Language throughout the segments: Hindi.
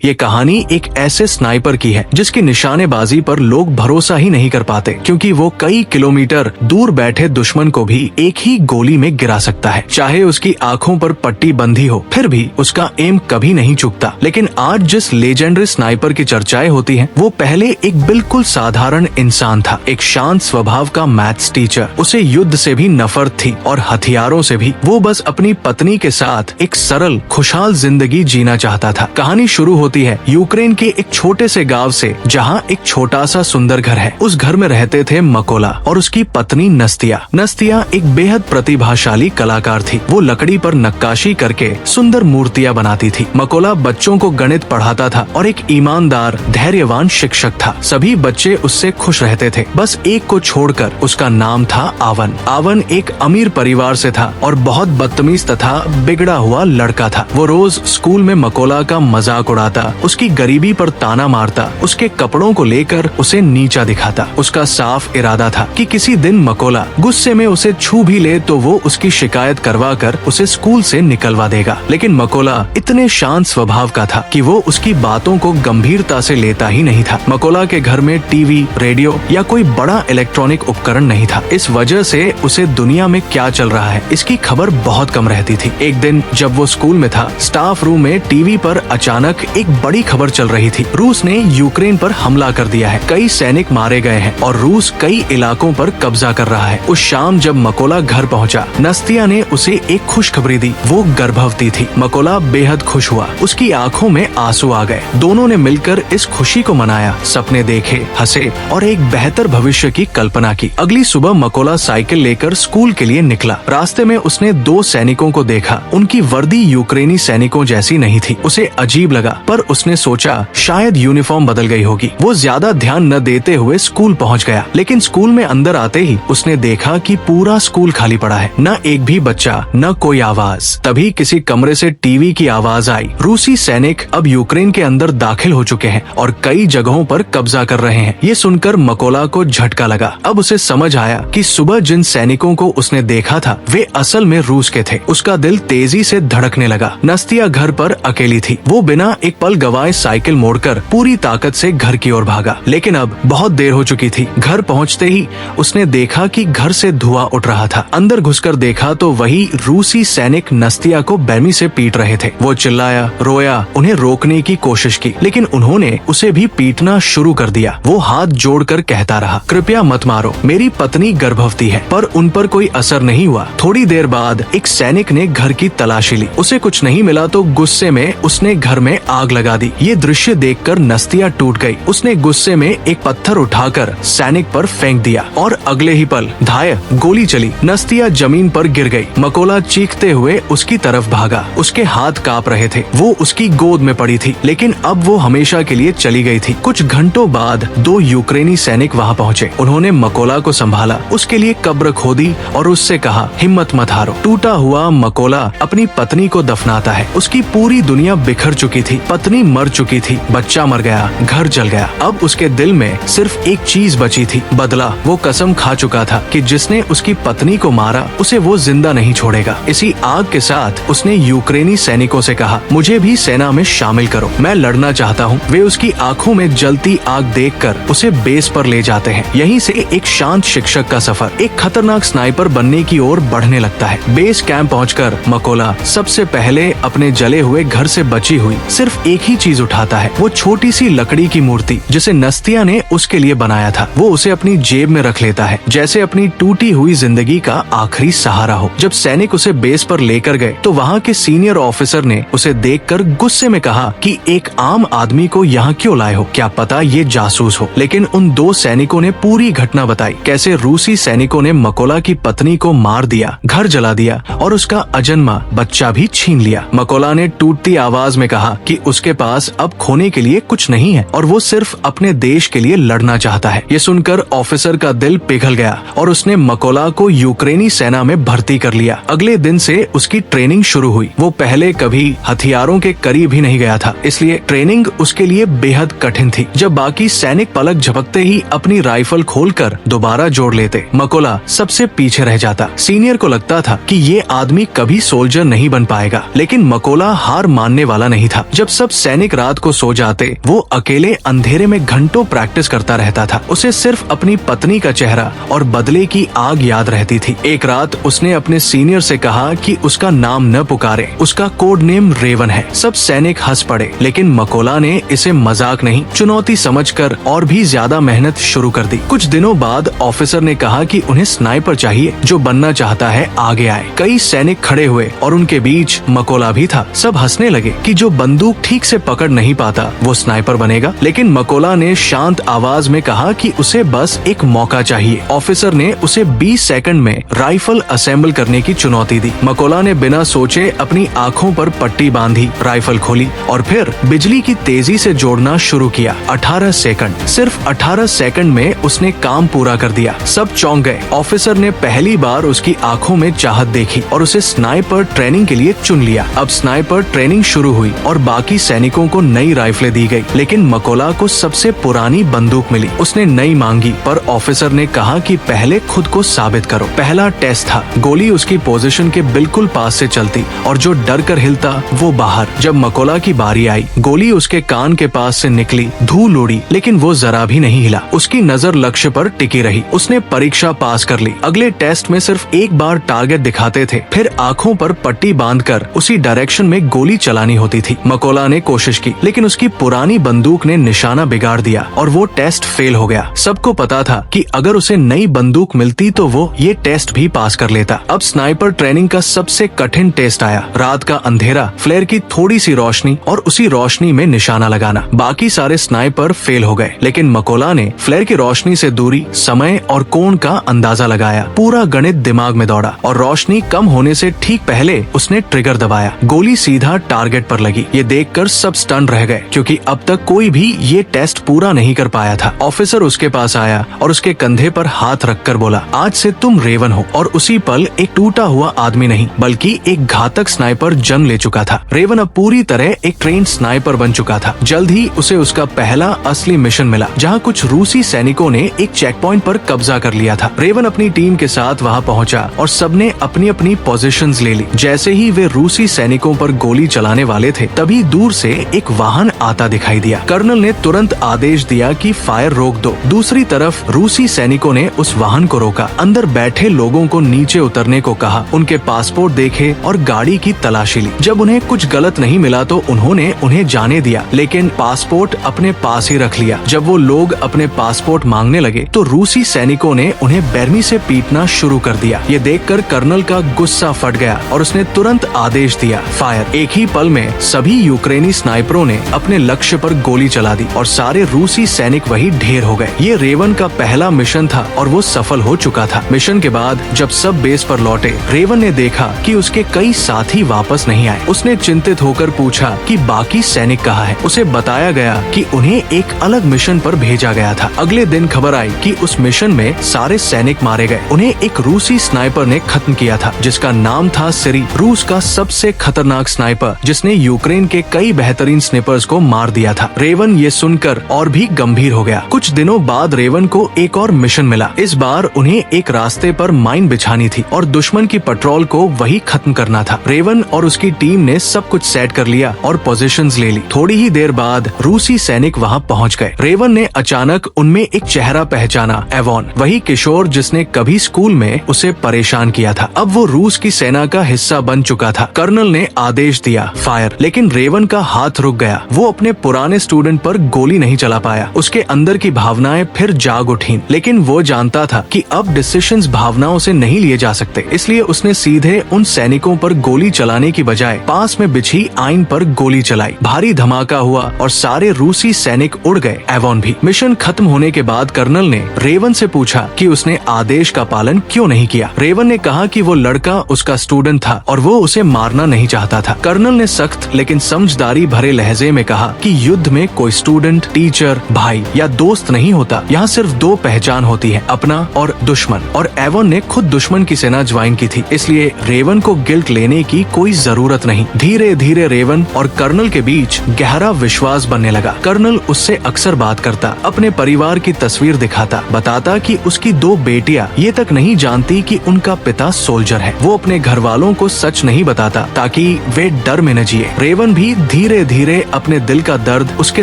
ये कहानी एक ऐसे स्नाइपर की है जिसकी निशानेबाजी पर लोग भरोसा ही नहीं कर पाते, क्योंकि वो कई किलोमीटर दूर बैठे दुश्मन को भी एक ही गोली में गिरा सकता है। चाहे उसकी आंखों पर पट्टी बंधी हो, फिर भी उसका एम कभी नहीं चूकता। लेकिन आज जिस लेजेंडरी स्नाइपर की चर्चाएं होती हैं, वो पहले एक बिल्कुल साधारण इंसान था, एक शांत स्वभाव का मैथ्स टीचर। उसे युद्ध से भी नफरत थी और हथियारों से भी। वो बस अपनी पत्नी के साथ एक सरल खुशहाल जिंदगी जीना चाहता था। कहानी शुरू होती है यूक्रेन के एक छोटे से गांव से, जहां एक छोटा सा सुंदर घर है। उस घर में रहते थे मकोला और उसकी पत्नी नस्तिया। नस्तिया एक बेहद प्रतिभाशाली कलाकार थी। वो लकड़ी पर नक्काशी करके सुंदर मूर्तियां बनाती थी। मकोला बच्चों को गणित पढ़ाता था और एक ईमानदार धैर्यवान शिक्षक था। सभी बच्चे उससे खुश रहते थे, बस एक को छोड़कर। उसका नाम था आवन। आवन एक अमीर परिवार से था और बहुत बदतमीज तथा बिगड़ा हुआ लड़का था। वो रोज स्कूल में मकोला का मजाक उड़ाता, उसकी गरीबी पर ताना मारता, उसके कपड़ों को लेकर उसे नीचा दिखाता। उसका साफ इरादा था कि किसी दिन मकोला गुस्से में उसे छू भी ले तो वो उसकी शिकायत करवा कर उसे स्कूल से निकलवा देगा। लेकिन मकोला इतने शांत स्वभाव का था कि वो उसकी बातों को गंभीरता से लेता ही नहीं था। मकोला के घर में टीवी, रेडियो या कोई बड़ा इलेक्ट्रॉनिक उपकरण नहीं था। इस वजह से उसे दुनिया में क्या चल रहा है इसकी खबर बहुत कम रहती थी। एक दिन जब वो स्कूल में था, स्टाफ रूम में टीवी पर अचानक एक बड़ी खबर चल रही थी। रूस ने यूक्रेन पर हमला कर दिया है, कई सैनिक मारे गए हैं और रूस कई इलाकों पर कब्जा कर रहा है। उस शाम जब मकोला घर पहुंचा, नस्तिया ने उसे एक खुशखबरी दी। वो गर्भवती थी। मकोला बेहद खुश हुआ, उसकी आंखों में आंसू आ गए। दोनों ने मिलकर इस खुशी को मनाया, सपने देखे, हंसे और एक बेहतर भविष्य की कल्पना की। अगली सुबह मकोला साइकिल लेकर स्कूल के लिए निकला। रास्ते में उसने दो सैनिकों को देखा। उनकी वर्दी यूक्रेनी सैनिकों जैसी नहीं थी। उसे अजीब लगा, पर उसने सोचा शायद यूनिफॉर्म बदल गई होगी। वो ज्यादा ध्यान न देते हुए स्कूल पहुंच गया। लेकिन स्कूल में अंदर आते ही उसने देखा कि पूरा स्कूल खाली पड़ा है, न एक भी बच्चा, न कोई आवाज। तभी किसी कमरे से टीवी की आवाज आई। रूसी सैनिक अब यूक्रेन के अंदर दाखिल हो चुके हैं और कई जगहों पर कब्जा कर रहे हैं। ये सुनकर मकोला को झटका लगा। अब उसे समझ आया कि सुबह जिन सैनिकों को उसने देखा था वे असल में रूस के थे। उसका दिल तेजी से धड़कने लगा। नस्तिया घर पर अकेली थी। वो बिना एक पल गवाए साइकिल मोड़कर पूरी ताकत से घर की ओर भागा। लेकिन अब बहुत देर हो चुकी थी। घर पहुंचते ही उसने देखा कि घर से धुआं उठ रहा था। अंदर घुसकर देखा तो वही रूसी सैनिक नस्तिया को बेरमी से पीट रहे थे। वो चिल्लाया, रोया, उन्हें रोकने की कोशिश की, लेकिन उन्होंने उसे भी पीटना शुरू कर दिया। वो हाथ जोड़कर कहता रहा, कृपया मत मारो, मेरी पत्नी गर्भवती है। पर उन पर कोई असर नहीं हुआ। थोड़ी देर बाद एक सैनिक ने घर की तलाशी ली। उसे कुछ नहीं मिला तो गुस्से में उसने घर में आग लगा दी। ये दृश्य देखकर नस्तिया टूट गई। उसने गुस्से में एक पत्थर उठाकर सैनिक पर फेंक दिया और अगले ही पल धाय गोली चली। नस्तिया जमीन पर गिर गई। मकोला चीखते हुए उसकी तरफ भागा। उसके हाथ कांप रहे थे। वो उसकी गोद में पड़ी थी, लेकिन अब वो हमेशा के लिए चली गई थी। कुछ घंटों बाद दो यूक्रेनी सैनिक वहाँ पहुँचे। उन्होंने मकोला को संभाला, उसके लिए कब्र खोदी और उससे कहा, हिम्मत मत हारो। टूटा हुआ मकोला अपनी पत्नी को दफनाता है। उसकी पूरी दुनिया बिखर चुकी थी। पत्नी मर चुकी थी, बच्चा मर गया, घर जल गया। अब उसके दिल में सिर्फ एक चीज बची थी, बदला। वो कसम खा चुका था कि जिसने उसकी पत्नी को मारा उसे वो जिंदा नहीं छोड़ेगा। इसी आग के साथ उसने यूक्रेनी सैनिकों से कहा, मुझे भी सेना में शामिल करो, मैं लड़ना चाहता हूँ। वे उसकी आंखों में जलती आग देखकर उसे बेस पर ले जाते हैं। यहीं से एक शांत शिक्षक का सफर एक खतरनाक स्नाइपर बनने की ओर बढ़ने लगता है। बेस कैंप पहुंचकर मकोला सबसे पहले अपने जले हुए घर से बची हुई सिर्फ एक ही चीज उठाता है, वो छोटी सी लकड़ी की मूर्ति जिसे नस्तिया ने उसके लिए बनाया था। वो उसे अपनी जेब में रख लेता है, जैसे अपनी टूटी हुई जिंदगी का आखिरी सहारा हो। जब सैनिक उसे बेस पर लेकर गए तो वहाँ के सीनियर ऑफिसर ने उसे देखकर गुस्से में कहा कि एक आम आदमी को यहाँ क्यों लाए हो, क्या पता ये जासूस हो। लेकिन उन दो सैनिकों ने पूरी घटना बताई, कैसे रूसी सैनिकों ने मकोला की पत्नी को मार दिया, घर जला दिया और उसका अजन्मा बच्चा भी छीन लिया। मकोला ने टूटती आवाज में कहा कि उसके पास अब खोने के लिए कुछ नहीं है और वो सिर्फ अपने देश के लिए लड़ना चाहता है। ये सुनकर ऑफिसर का दिल पिघल गया और उसने मकोला को यूक्रेनी सेना में भर्ती कर लिया। अगले दिन से उसकी ट्रेनिंग शुरू हुई। वो पहले कभी हथियारों के करीब ही नहीं गया था, इसलिए ट्रेनिंग उसके लिए बेहद कठिन थी। जब बाकी सैनिक पलक झपकते ही अपनी राइफल खोलकर दोबारा जोड़ लेते, मकोला सबसे पीछे रह जाता। सीनियर को लगता था कि ये आदमी कभी सोल्जर नहीं बन पाएगा, लेकिन मकोला हार मानने वाला नहीं था। जब सब सैनिक रात को सो जाते, वो अकेले अंधेरे में घंटों प्रैक्टिस करता रहता था। उसे सिर्फ अपनी पत्नी का चेहरा और बदले की आग याद रहती थी। एक रात उसने अपने सीनियर से कहा कि उसका नाम न पुकारे, उसका कोड नेम रेवन है। सब सैनिक हंस पड़े, लेकिन मकोला ने इसे मजाक नहीं, चुनौती समझकर और भी ज्यादा मेहनत शुरू कर दी। कुछ दिनों बाद ऑफिसर ने कहा कि उन्हें स्नाइपर चाहिए, जो बनना चाहता है आगे आए। कई सैनिक खड़े हुए और उनके बीच मकोला भी था। सब हंसने लगे कि जो बंदूक ठीक से पकड़ नहीं पाता वो स्नाइपर बनेगा, लेकिन मकोला ने शांत आवाज में कहा कि उसे बस एक मौका चाहिए। ऑफिसर ने उसे 20 सेकंड में राइफल असेंबल करने की चुनौती दी। मकोला ने बिना सोचे अपनी आंखों पर पट्टी बांधी, राइफल खोली और फिर बिजली की तेजी से जोड़ना शुरू किया। 18 सेकंड, सिर्फ 18 सेकंड में उसने काम पूरा कर दिया। सब चौंक गए। ऑफिसर ने पहली बार उसकी आंखों में चाहत देखी और उसे स्नाइपर ट्रेनिंग के लिए चुन लिया। अब स्नाइपर ट्रेनिंग शुरू हुई और बाकी सैनिकों को नई राइफलें दी गई, लेकिन मकोला को सबसे पुरानी बंदूक मिली। उसने नई मांगी, पर ऑफिसर ने कहा कि पहले खुद को साबित करो। पहला टेस्ट था। गोली उसकी पोजीशन के बिल्कुल पास से चलती और जो डर कर हिलता वो बाहर। जब मकोला की बारी आई, गोली उसके कान के पास से निकली, धूल उड़ी, लेकिन वो जरा भी नहीं हिला। उसकी नजर लक्ष्य पर टिकी रही। उसने परीक्षा पास कर ली। अगले टेस्ट में सिर्फ एक बार टारगेट दिखाते थे, फिर आंखों पर पट्टी बांधकर उसी डायरेक्शन में गोली चलानी होती थी। मकोला ने कोशिश की, लेकिन उसकी पुरानी बंदूक ने निशाना बिगाड़ दिया और वो टेस्ट फेल हो गया। सबको पता था कि अगर उसे नई बंदूक मिलती तो वो ये टेस्ट भी पास कर लेता। अब स्नाइपर ट्रेनिंग का सबसे कठिन टेस्ट आया। रात का अंधेरा, फ्लेयर की थोड़ी सी रोशनी और उसी रोशनी में निशाना लगाना। बाकी सारे स्नाइपर फेल हो गए, लेकिन मकोला ने फ्लेयर की रोशनी से दूरी, समय और कोण का अंदाजा लगाया। पूरा गणित दिमाग में दौड़ा और रोशनी कम होने से ठीक पहले उसने ट्रिगर दबाया। गोली सीधा टारगेट पर लगी। ये देखकर सब स्टन रह गए, क्योंकि अब तक कोई भी ये टेस्ट पूरा नहीं कर पाया था। ऑफिसर उसके पास आया और उसके कंधे पर हाथ रखकर बोला, आज से तुम रेवन हो। और उसी पल एक टूटा हुआ आदमी नहीं, बल्कि एक घातक स्नाइपर जन्म ले चुका था। रेवन अब पूरी तरह एक ट्रेन्ड स्नाइपर बन चुका था। जल्द ही उसे उसका पहला असली मिशन मिला, जहाँ कुछ रूसी सैनिकों ने एक चेक पॉइंट पर कब्जा कर लिया था। रेवन अपनी टीम के साथ वहाँ पहुँचा और सबने अपनी अपनी पोजीशंस ले ली। जैसे ही वे रूसी सैनिकों पर गोली चलाने वाले थे, तभी दूर से एक वाहन आता दिखाई दिया। कर्नल ने तुरंत आदेश दिया कि फायर रोक दो। दूसरी तरफ रूसी सैनिकों ने उस वाहन को रोका। अंदर बैठे लोगों को नीचे उतरने को कहा, उनके पासपोर्ट देखे और गाड़ी की तलाशी ली। जब उन्हें कुछ गलत नहीं मिला तो उन्होंने उन्हें जाने दिया, लेकिन पासपोर्ट अपने पास ही रख लिया। जब वो लोग अपने पासपोर्ट मांगने लगे तो रूसी सैनिकों ने उन्हें बेरमी से पीटना शुरू कर दिया। ये देखकर कर्नल का गुस्सा फट गया और उसने तुरंत आदेश दिया, फायर। एक ही पल में सभी यूक्रेनी स्नाइपरों ने अपने लक्ष्य पर गोली चला दी और सारे रूसी सैनिक वही ढेर हो गए। ये रेवन का पहला मिशन था और वो सफल हो चुका था। मिशन के बाद जब सब बेस पर लौटे, रेवन ने देखा कि उसके कई साथी वापस नहीं आए। उसने चिंतित होकर पूछा कि बाकी सैनिक कहाँ है। उसे बताया गया कि उन्हें एक अलग मिशन पर भेजा गया था। अगले दिन खबर आई कि उस मिशन में सारे सैनिक मारे गए। उन्हें एक रूसी स्नाइपर ने खत्म किया था, जिसका नाम था सिरी, रूस का सबसे खतरनाक स्नाइपर, जिसने यूक्रेन के कई बेहतरीन स्नाइपर्स को मार दिया था। रेवन ये सुनकर और भी गंभीर हो गया। कुछ दिनों बाद रेवन को एक और मिशन मिला। इस बार उन्हें एक रास्ते पर माइन बिछानी थी और दुश्मन की पेट्रोल को वही खत्म करना था। रेवन और उसकी टीम ने सब कुछ सेट कर लिया और पोजीशंस ले ली। थोड़ी ही देर बाद रूसी सैनिक वहाँ पहुँच गए। रेवन ने अचानक उनमें एक चेहरा पहचाना, एवॉन, वही किशोर जिसने कभी स्कूल में उसे परेशान किया था। अब वो रूस की सेना का हिस्सा बन चुका था। कर्नल ने आदेश दिया, फायर, लेकिन रेवन का हाथ रुक गया। वो अपने पुराने स्टूडेंट पर गोली नहीं चला पाया। उसके अंदर की भावनाएं फिर जाग उठी, लेकिन वो जानता था कि अब डिसीजंस भावनाओं से नहीं लिए जा सकते। इसलिए उसने सीधे उन सैनिकों पर गोली चलाने की बजाय पास में बिछी आइन पर गोली चलाई। भारी धमाका हुआ और सारे रूसी सैनिक उड़ गए, एवॉन भी। मिशन खत्म होने के बाद कर्नल ने रेवन से पूछा कि उसने आदेश का पालन क्यों नहीं किया। रेवन ने कहा कि वो लड़का उसका स्टूडेंट था और वो उसे मारना नहीं चाहता था। कर्नल ने सख्त लेकिन समझदारी भरे लहजे में कहा कि युद्ध में कोई स्टूडेंट, टीचर, भाई या दोस्त नहीं होता। यहाँ सिर्फ दो पहचान होती है, अपना और दुश्मन। और एवॉन ने खुद दुश्मन की सेना ज्वाइन की थी, इसलिए रेवन को गिल्ट लेने की कोई जरूरत नहीं। धीरे धीरे रेवन और कर्नल के बीच गहरा विश्वास बनने लगा। कर्नल उससे अक्सर बात करता, अपने परिवार की तस्वीर दिखाता, बताता कि उसकी दो बेटियां ये तक नहीं जानती कि उनका पिता सोल्जर है। वो अपने घर वालों को सच नहीं बताता ताकि वे डर में न जिए। रेवन भी धीरे धीरे अपने दिल का दर्द उसके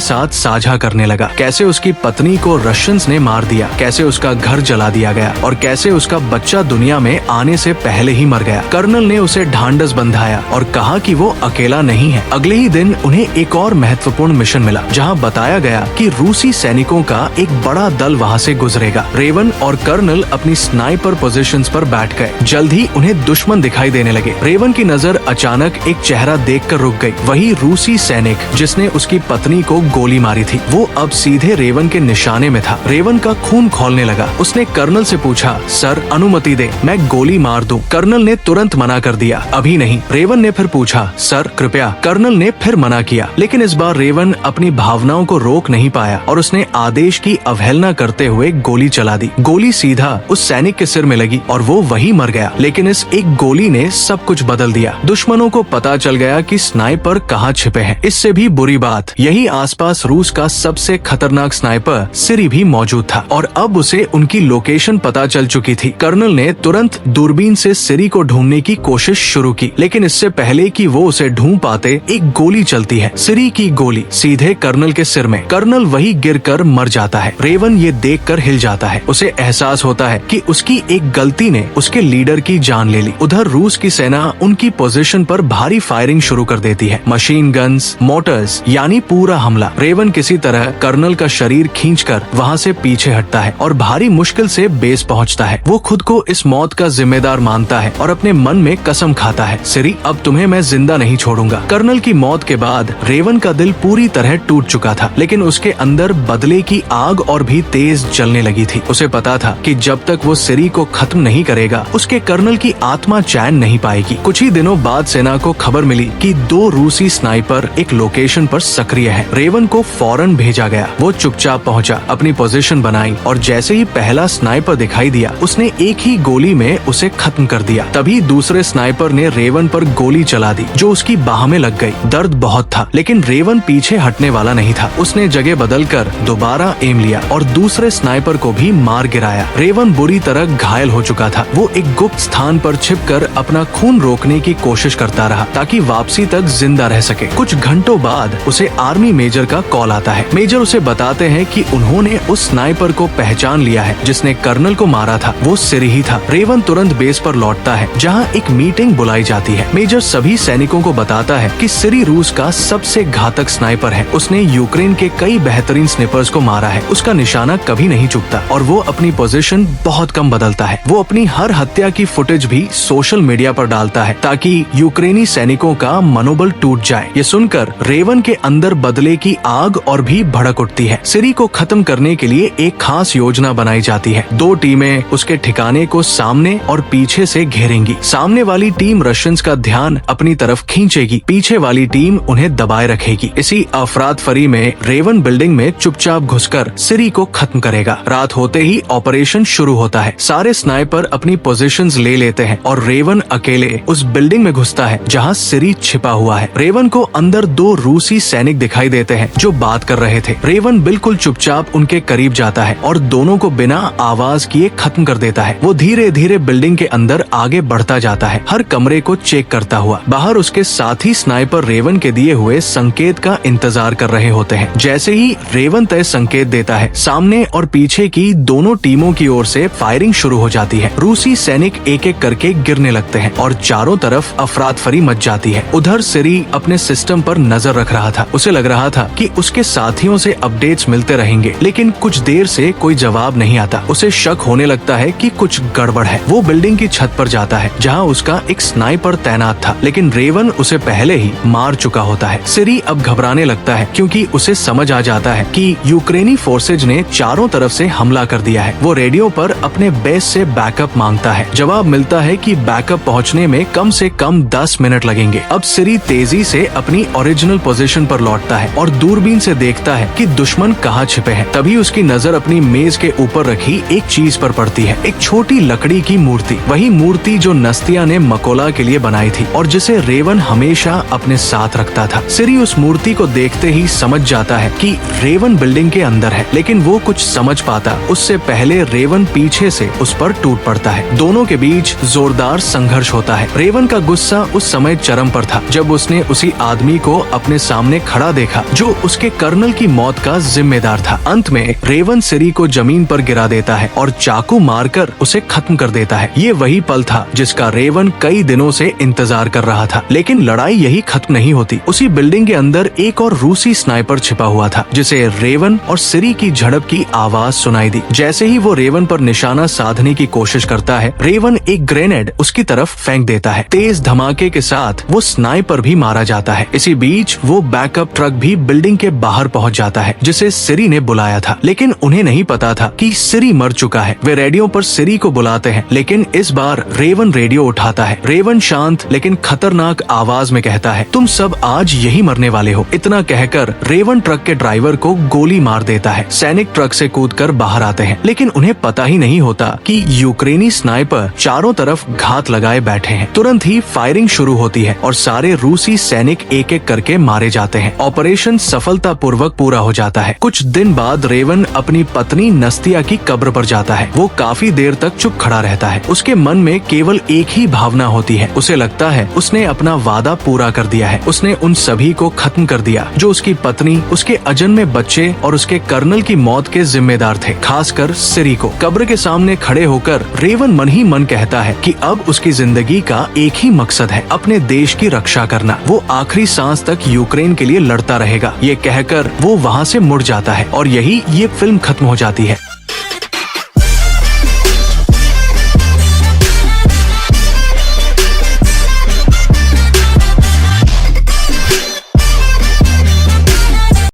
साथ साझा करने लगा। कैसे उसकी पत्नी को रशियंस ने मार दिया, कैसे उसका घर जला दिया गया और कैसे उसका बच्चा दुनिया में आने से पहले ही मर गया। कर्नल ने उसे ढांढस बंधाया और कहा कि वो अकेला नहीं है। अगले ही दिन उन्हें एक और महत्वपूर्ण मिशन मिला, जहां बताया गया कि रूसी सैनिकों का एक बड़ा दल वहां से गुजरेगा। रेवन और कर्नल अपनी स्नाइपर पोजीशंस पर बैठ गए। जल्द ही उन्हें दुश्मन दिखाई देने लगे। रेवन की नजर अचानक एक चेहरा देखकर रुक गई। वही रूसी सैनिक जिसने उसकी पत्नी को गोली मारी थी, वो अब सीधे रेवन के निशाने में था। रेवन का खून खौलने लगा। उसने कर्नल से पूछा, सर अनुमति दे, मैं गोली मार दूं। कर्नल ने तुरंत मना कर दिया, अभी नहीं। रेवन ने फिर पूछा, सर कृपया। कर्नल ने फिर मना किया, लेकिन इस बार रेवन अपनी भावनाओं को रोक नहीं पाया और उसने आदेश की अवहेलना करते हुए गोली चला दी। गोली सीधा उस सैनिक के सिर में लगी और वो वहीं मर गया। लेकिन इस एक गोली ने सब कुछ बदल दिया। दुश्मनों को पता चल गया कि स्नाइपर कहाँ छिपे हैं। इससे भी बुरी बात, यही आसपास रूस का सबसे खतरनाक स्नाइपर सिरी भी मौजूद था और अब उसे उनकी लोकेशन पता चल चुकी थी। कर्नल ने तुरंत दूरबीन से सिरी को ढूंढने की कोशिश शुरू की, लेकिन इससे पहले कि वो उसे ढूंढ पाते, एक गोली चलती है। सिरी की गोली सीधे कर्नल के सिर में। कर्नल वही गिरकर मर जाता है। रेवन ये देखकर हिल जाता है। उसे एहसास होता है कि उसकी एक गलती ने उसके लीडर की जान ले ली। उधर रूस की सेना उनकी पोजीशन पर भारी फायरिंग शुरू कर देती है। मशीन गन्स, मोटर्स, यानी पूरा हमला। रेवन किसी तरह कर्नल का शरीर खींचकर वहां से पीछे हटता है और भारी मुश्किल से बेस पहुंचता है। वो खुद को इस मौत का जिम्मेदार मानता है और अपने मन में कसम खाता है, सिरी अब तुम्हें मैं जिंदा नहीं छोड़ूंगा। कर्नल की मौत के बाद रेवन का दिल पूरी तरह टूट चुका था, लेकिन उसके अंदर बदले की आग और भी तेज जलने लगी थी। उसे पता था कि जब तक वो सिरी को खत्म नहीं करेगा, उसके कर्नल की आत्मा चैन नहीं पाएगी। कुछ ही दिनों बाद सेना को खबर मिली कि 2 रूसी स्नाइपर एक लोकेशन पर सक्रिय है। रेवन को फौरन भेजा गया। वो चुपचाप पहुंचा, अपनी पोजीशन बनाई और जैसे ही पहला स्नाइपर दिखाई दिया, उसने एक ही गोली में उसे खत्म कर दिया। तभी दूसरे स्नाइपर ने रेवन पर गोली चला दी, जो उसकी बाह में लग गई। दर्द बहुत था, लेकिन रेवन पीछे हटने वाला नहीं था। उसने जगह बदलकर दोबारा एम लिया और दूसरे स्नाइपर को भी मार गिराया। रेवन बुरी तरह घायल हो चुका था। वो एक गुप्त स्थान पर छिपकर अपना खून रोकने की कोशिश करता रहा, ताकि वापसी तक जिंदा रह सके। कुछ घंटों बाद उसे आर्मी मेजर का कॉल आता है। मेजर उसे बताते हैं कि उन्होंने उस स्नाइपर को पहचान लिया है जिसने कर्नल को मारा था। वो सिरी ही था। रेवन तुरंत बेस पर लौटता है, जहां एक मीटिंग बुलाई जाती है। मेजर सभी सैनिकों को बताता है कि सिरी रूस का सबसे घातक स्नाइपर है। उसने यूक्रेन के कई बेहतरीन स्नाइपर्स को मारा है। उसका निशाना कभी नहीं चूकता और वो अपनी पोजीशन बहुत कम बदलता है। वो अपनी हर हत्या की फुटेज भी सोशल मीडिया पर डालता है, ताकि यूक्रेनी सैनिकों का मनोबल टूट जाए। ये सुनकर रेवन के अंदर बदले की आग और भी भड़क उठती है। सिरी को खत्म करने के लिए एक खास योजना बनाई जाती है। 2 टीमें उसके ठिकाने को सामने और पीछे से घेरेंगी। सामने वाली टीम रशियंस का ध्यान अपनी तरफ खींचेगी, पीछे वाली टीम उन्हें दबाए रखेगी। इसी अफरातफरी में रेवन बिल्डिंग में चुपचाप घुसकर सिरी को खत्म करेगा। रात होते ही ऑपरेशन शुरू होता है। सारे स्नाइपर अपनी पोजीशंस ले लेते हैं और रेवन अकेले उस बिल्डिंग में घुसता है जहां सिरी छिपा हुआ है। रेवन को अंदर 2 रूसी सैनिक दिखाई देते हैं जो बात कर रहे थे। रेवन बिल्कुल चुपचाप उनके करीब जाता है और दोनों को बिना आवाज किए खत्म कर देता है। वो धीरे धीरे बिल्डिंग के अंदर आगे बढ़ता जाता है, हर कमरे को चेक करता हुआ। बाहर उसके साथी स्नाइपर रेवन के दिए हुए संकेत का इंतजार कर रहे होते हैं। जैसे ही रेवन तय संकेत देता है, सामने और पीछे की दोनों टीमों की ओर से फायरिंग शुरू हो जाती है। रूसी सैनिक एक एक करके गिरने लगते हैं और चारों तरफ अफरातफरी मच जाती है। उधर सिरी अपने सिस्टम पर नजर रख रहा था। उसे लग रहा था कि उसके साथियों से अपडेट्स मिलते रहेंगे, लेकिन कुछ देर से कोई जवाब नहीं आता। उसे शक होने लगता है कि कुछ गड़बड़ है। वो बिल्डिंग की छत पर जाता है जहां उसका एक स्नाइपर तैनात था, लेकिन रेवन उसे पहले ही मार चुका होता है। सिरी अब घबराने लगता है क्योंकि उसे समझ आ जाता है कि यूक्रेनी फोर्सेज ने चारों तरफ से हमला कर दिया है। वो रेडियो पर अपने बेस से बैकअप मांगता है। जवाब मिलता है कि बैकअप पहुंचने में कम से कम 10 मिनट लगेंगे। अब सिरी तेजी से अपनी ओरिजिनल पोजीशन पर लौटता है और दूरबीन से देखता है कि दुश्मन कहाँ छिपे हैं। तभी उसकी नजर अपनी मेज के ऊपर रखी एक चीज पर पड़ती है, एक छोटी लकड़ी की मूर्ति। वही मूर्ति जो नस्तिया ने मकोला के लिए बनाई थी और जिसे रेवन हमेशा अपने साथ रखता था। सिरी उस मूर्ति को देखते ही समझ जाता है कि रेवन बिल्डिंग के अंदर है, लेकिन वो कुछ समझ पाता उससे पहले रेवन पीछे से उस पर टूट पड़ता है। दोनों के बीच जोरदार संघर्ष होता है। रेवन का गुस्सा उस समय चरम पर था जब उसने उसी आदमी आदमी को अपने सामने खड़ा देखा जो उसके कर्नल की मौत का जिम्मेदार था। अंत में रेवन सिरी को जमीन पर गिरा देता है और चाकू मारकर उसे खत्म कर देता है। ये वही पल था जिसका रेवन कई दिनों से इंतजार कर रहा था। लेकिन लड़ाई यही खत्म नहीं होती। उसी बिल्डिंग के अंदर एक और रूसी स्नाइपर छिपा हुआ था जिसे रेवन और सिरी की झड़प की आवाज सुनाई दी। जैसे ही वो रेवन पर निशाना साधने की कोशिश करता है, रेवन एक ग्रेनेड उसकी तरफ फेंक देता है। तेज धमाके के साथ वो स्नाइपर भी मारा जाता है। इसी बीच वो बैकअप ट्रक भी बिल्डिंग के बाहर पहुंच जाता है जिसे सिरी ने बुलाया था। लेकिन उन्हें नहीं पता था कि सिरी मर चुका है। वे रेडियो पर सिरी को बुलाते हैं, लेकिन इस बार रेवन रेडियो उठाता है। रेवन शांत लेकिन खतरनाक आवाज में कहता है, तुम सब आज यही मरने वाले हो। इतना कहकर रेवन ट्रक के ड्राइवर को गोली मार देता है। सैनिक ट्रक से कूदकर बाहर आते हैं, लेकिन उन्हें पता ही नहीं होता कि यूक्रेनी स्नाइपर चारों तरफ घात लगाए बैठे हैं। तुरंत ही फायरिंग शुरू होती है और सारे रूसी सैनिक एक एक करके मारे जाते हैं। ऑपरेशन सफलतापूर्वक पूरा हो जाता है। कुछ दिन बाद रेवन अपनी पत्नी नस्तिया की कब्र पर जाता है। वो काफी देर तक चुप खड़ा रहता है। उसके मन में केवल एक ही भावना होती है। उसे लगता है उसने अपना वादा पूरा कर दिया है। उसने उन सभी को खत्म कर दिया जो उसकी पत्नी, उसके अजन्मे बच्चे और उसके कर्नल की मौत के जिम्मेदार थे, खासकर सिरी को। कब्र के सामने खड़े होकर रेवन मन ही मन कहता है कि अब उसकी जिंदगी का एक ही मकसद है, अपने देश की रक्षा करना। वो आखिरी सांस तक यूक्रेन के लिए लड़ता रहेगा। ये कहकर वो वहाँ से मुड़ जाता है और यही ये फिल्म खत्म हो जाती है।